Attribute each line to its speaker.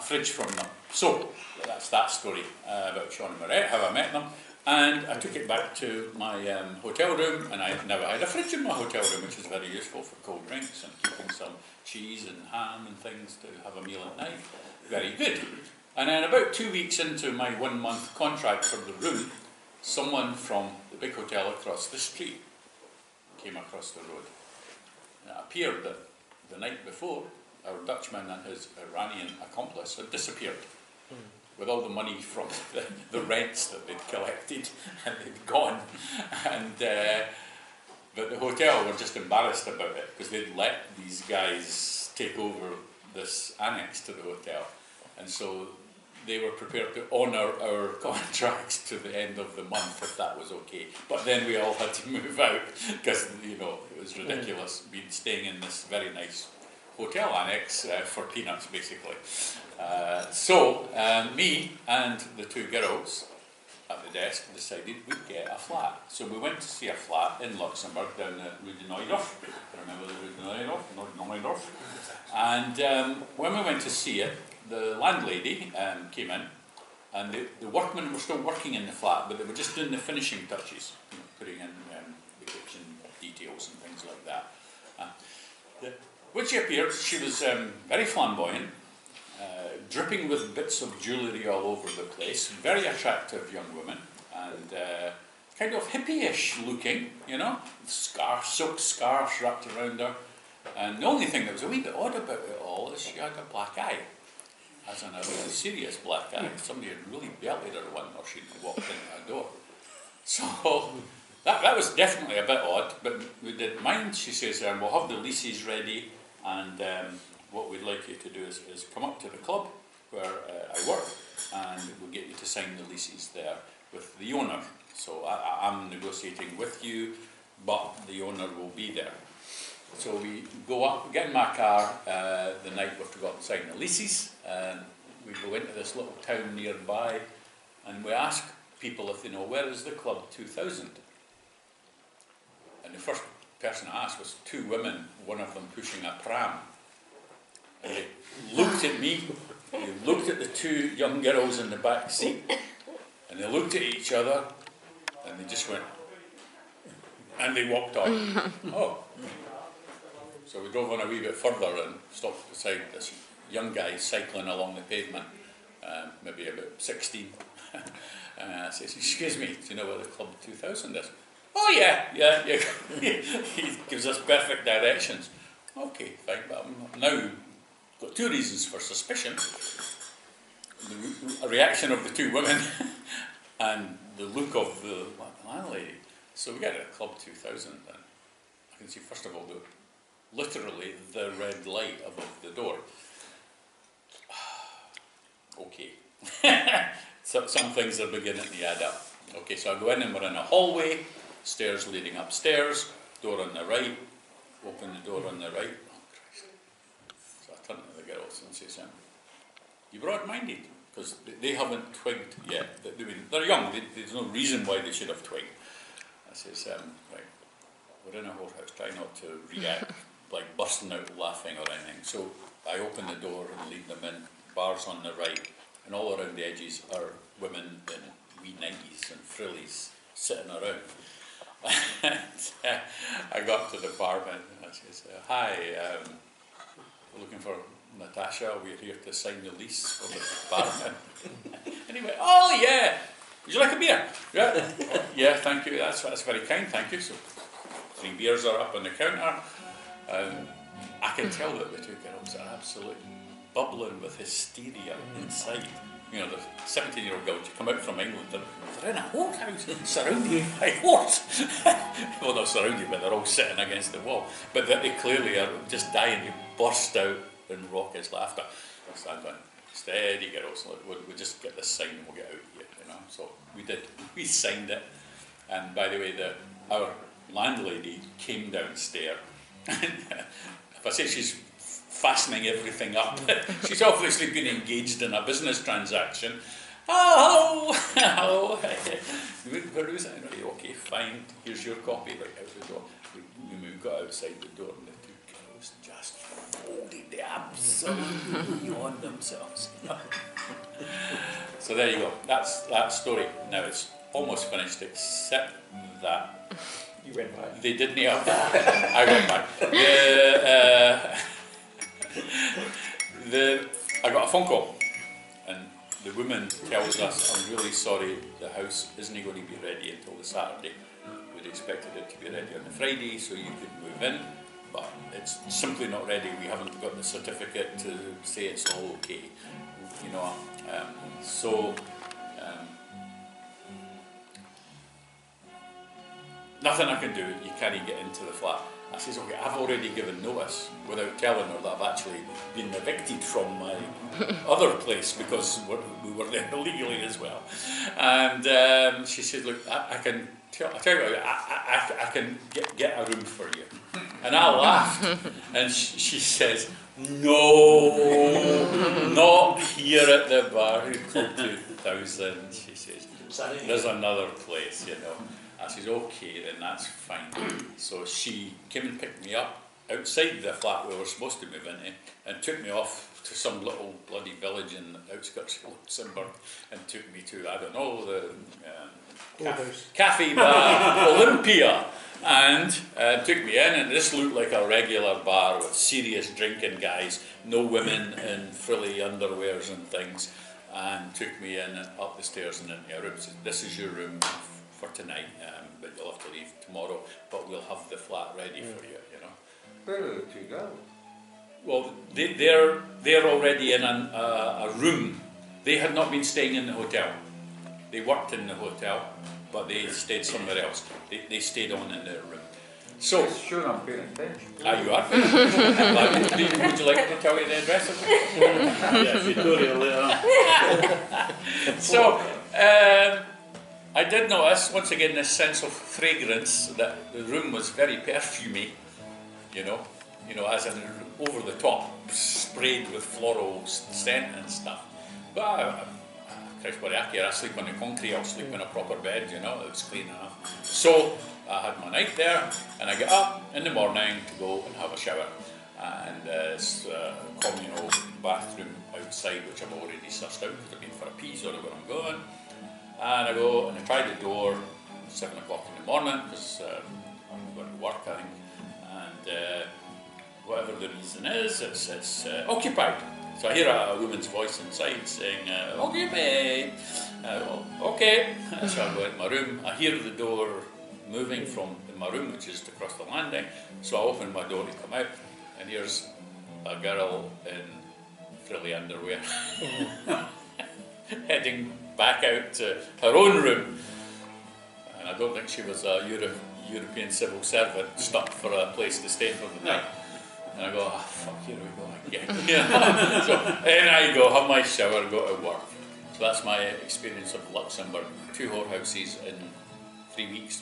Speaker 1: fridge from them. So that's that story about Sean and Marette, how I met them. And I took it back to my hotel room, and I now had a fridge in my hotel room, which is very useful for cold drinks and keeping some cheese and ham and things to have a meal at night. Very good. And then about 2 weeks into my 1 month contract for the room, someone from the big hotel across the street came across the road. And it appeared that the night before, our Dutchman and his Iranian accomplice had disappeared with all the money from the rents that they'd collected, and they'd gone. And but the hotel were just embarrassed about it because they'd let these guys take over this annex to the hotel, and so they were prepared to honour our contracts to the end of the month if that was okay. But then we all had to move out because, you know, it was ridiculous being staying in this very nice hotel annex for peanuts, basically. So me and the two girls at the desk decided we'd get a flat. So we went to see a flat in Luxembourg down at Rue de Neudorf. Remember the Rue de Neudorf? And when we went to see it, the landlady came in, and the workmen were still working in the flat, but they were just doing the finishing touches, you know, putting in the kitchen details and things like that. When she appeared, she was very flamboyant, dripping with bits of jewellery all over the place, very attractive young woman, and kind of hippie-ish looking, you know, scarf, silk scarves wrapped around her. And the only thing that was a wee bit odd about it all is she had a black eye, as in a really serious black eye. Somebody had really belted her one, or she'd walked into a door. So that was definitely a bit odd, but we didn't mind. She says, we'll have the leases ready, and what we'd like you to do is come up to the club where I work, and we'll get you to sign the leases there with the owner. So I'm negotiating with you, but the owner will be there. So we go up, get in my car the night we've forgotten to sign the leases, and we go into this little town nearby, and we ask people if they know, where is the Club 2000? And the first person I asked was two women, one of them pushing a pram. And they looked at me, they looked at the two young girls in the back seat, and they looked at each other, and they just went, and they walked on. Oh. So we drove on a wee bit further and stopped beside this young guy cycling along the pavement, maybe about 16. I says, excuse me, do you know where the Club 2000 is? Oh yeah. He gives us perfect directions. Okay, fine, but I'm now got two reasons for suspicion. The reaction of the two women and the look of the landlady. So we get to Club 2000, and I can see, first of all, literally the red light above the door. Okay. So some things are beginning to add up. Okay, so I go in and we're in a hallway, stairs leading upstairs, door on the right, open the door on the right. Oh, Christ. So I turn to the girls and say, you broad-minded? Because they haven't twigged yet. They're young, there's no reason why they should have twigged. I says, right, we're in a whorehouse, try not to react like bursting out laughing or anything. So I open the door and lead them in, bars on the right, and all around the edges are women in wee 90s and frillies sitting around. I got to the barman and I says, hi, we're looking for Natasha, we're here to sign the lease for the barman. And he went, oh yeah, would you like a beer? Yeah, yeah, thank you, that's very kind, thank you. So 3 beers are up on the counter. I can tell that the two girls are absolutely bubbling with hysteria inside. You know, the 17-year-old girls who come out from England, they're in a whorehouse, surrounded by whores. Well, not surrounded, but they're all sitting against the wall. But they clearly are just dying to burst out in raucous laughter. So I'm going, steady girls, we'll just get this signed and we'll get out of here, you know. So we did, we signed it. And by the way, our landlady came downstairs. If I say she's fastening everything up, she's obviously been engaged in a business transaction. Oh, hello, where is it? Right, okay, fine, here's your copy, right out the door. We got outside the door and the two girls just absolutely on themselves. So there you go. That's that story. Now it's almost finished, except that
Speaker 2: You went back.
Speaker 1: they didn't have. I went back. I got a phone call, and the woman tells us, "I'm really sorry, the house isn't going to be ready until the Saturday. We'd expected it to be ready on the Friday, so you could move in, but it's simply not ready. We haven't got the certificate to say it's all okay, you know." Nothing I can do. You can't get into the flat. I says, "Okay, I've already given notice without telling her that I've actually been evicted from my other place because we were there illegally as well." And she said, "Look, I can tell you, I can get a room for you." And I laughed, and she says, "No, not here at the Bar Club 2000." She says, "There's another place, you know." I says, "Okay, then that's fine." So she came and picked me up outside the flat we were supposed to move into and took me off to some little bloody village in the outskirts of Luxembourg and took me to, I don't know, the cafe bar Olympia, and took me in, and this looked like a regular bar with serious drinking guys, no women in frilly underwears and things, and took me in and up the stairs and into a room. Said, "This is your room for tonight, but you'll have to leave tomorrow, but we'll have the flat ready for you, you know."
Speaker 3: Where are the two girls?
Speaker 1: Well, they're already in a room. They had not been staying in the hotel. They worked in the hotel, but they stayed somewhere else. They stayed on in their room. So,
Speaker 3: Sure, I'm paying attention.
Speaker 1: you are. Would you like me to tell you the address of it?
Speaker 2: Yes, you told it later on.
Speaker 1: So, I did notice, once again, this sense of fragrance, that the room was very perfumey, you know, as in over the top, sprayed with floral scent and stuff. But Christ, what I sleep on the concrete, I'll sleep in a proper bed, you know, it was clean enough. So I had my night there, and I get up in the morning to go and have a shower. And there's a communal bathroom outside, which I've already sussed out because I've been for a pee, so I know where I'm going. And I go and I try the door at 7 o'clock in the morning because I'm going to work, I think. And whatever the reason is, it's occupied. So I hear a woman's voice inside saying, "Occupied." Okay. So I go into my room. I hear the door moving from my room, which is across the landing. So I open my door to come out, and here's a girl in frilly underwear heading back out to her own room. And I don't think she was a European civil servant stuck for a place to stay for the night. And I go, fuck, here we go again. So then I go, have my shower, go to work. So that's my experience of Luxembourg. 2 whorehouses in 3 weeks.